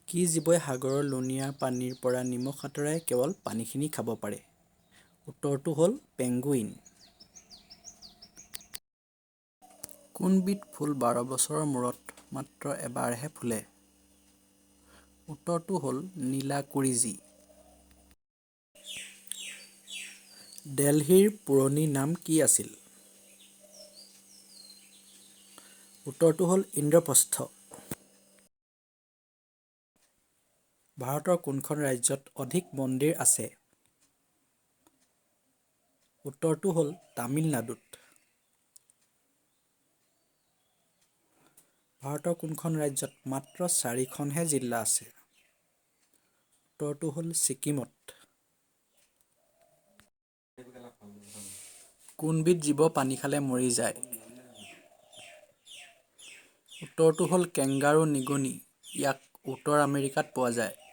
কি জীৱই সাগৰৰ লুণীয়া পানীৰ পৰা নিমখ আঁতৰাই কেৱল পানীখিনি খাব পাৰে? উত্তৰটো হ'ল পেঙ্গুইন। কোনবিধ ফুল 12 বছৰৰ মূৰত মাত্ৰ এবাৰহে ফুলে? উত্তৰটো হ'ল নীলাকুৰিজি। দিল্লীৰ পুৰণি নাম কি আছিল? উত্তৰটো হ'ল ইন্দ্ৰপ্ৰস্থ। ভাৰতৰ কোনখন ৰাজ্যত অধিক মন্দিৰ আছে? উত্তৰটো হ'ল তামিলনাডুত। ভাৰতৰ কোনখন ৰাজ্যত মাত্ৰ 4খনহে জিলা আছে? উত্তৰটো হ'ল ছিকিমত। কোনবিধ জীৱ পানী খালে মৰি যায়? উত্তৰটো হ'ল কেংগাৰু নিগনি। ইয়াক উত্তৰ আমেৰিকাত পোৱা যায়।